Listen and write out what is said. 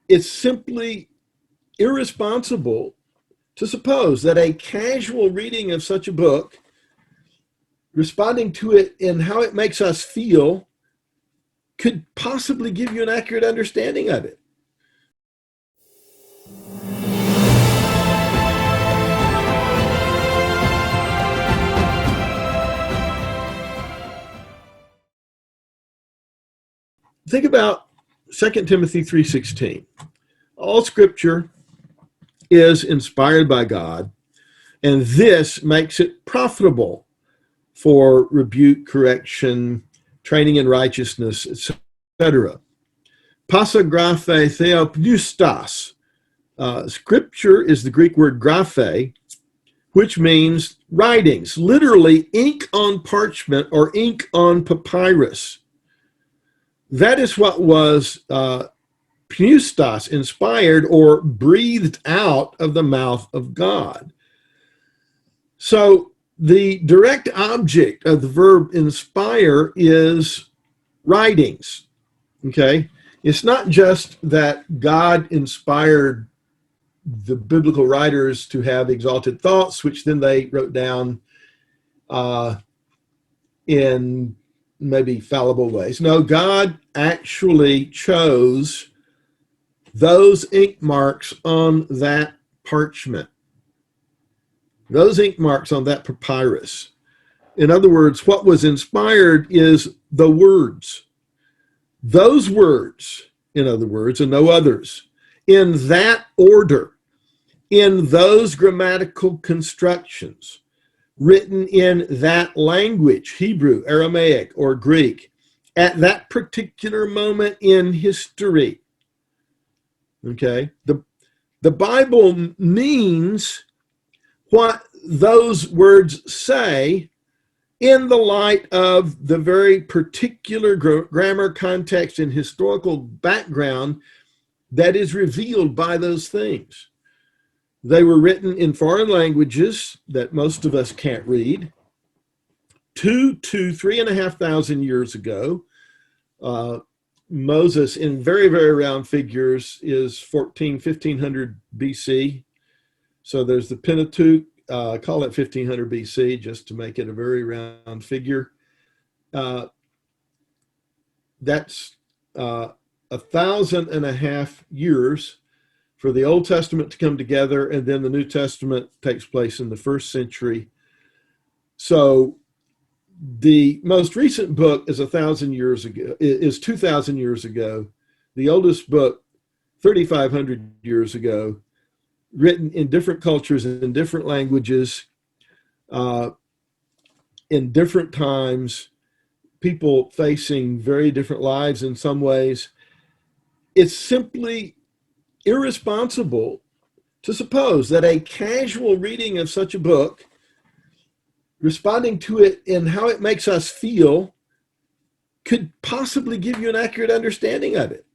It's simply irresponsible to suppose that a casual reading of such a book, responding to it in how it makes us feel, could possibly give you an accurate understanding of it. Think about 2 Timothy 3:16. All scripture is inspired by God, and this makes it profitable for rebuke, correction, training in righteousness, etc. Pasagraphe theopneustos. Scripture is the Greek word graphe, which means writings, literally ink on parchment or ink on papyrus. That is what was pneustos, inspired or breathed out of the mouth of God. So the direct object of the verb inspire is writings, okay? It's not just that God inspired the biblical writers to have exalted thoughts, which then they wrote down in maybe fallible ways. No, God actually chose those ink marks on that parchment, those ink marks on that papyrus. In other words, what was inspired is the words. Those words, in other words, and no others, in that order, in those grammatical constructions, written in that language, Hebrew, Aramaic, or Greek, at that particular moment in history. Okay? The Bible means what those words say in the light of the very particular grammar, context, and historical background that is revealed by those things. They were written in foreign languages that most of us can't read. 2,000 to 3,500 years ago, Moses, in very, very round figures, is 1500 BC. So there's the Pentateuch, call it 1500 BC, just to make it a very round figure. That's 1,500 years for the Old Testament to come together, and then the New Testament takes place in the first century. So the most recent book is 2,000 years ago. The oldest book, 3,500 years ago, written in different cultures and in different languages, in different times, people facing very different lives in some ways. It's simply irresponsible to suppose that a casual reading of such a book, responding to it in how it makes us feel, could possibly give you an accurate understanding of it.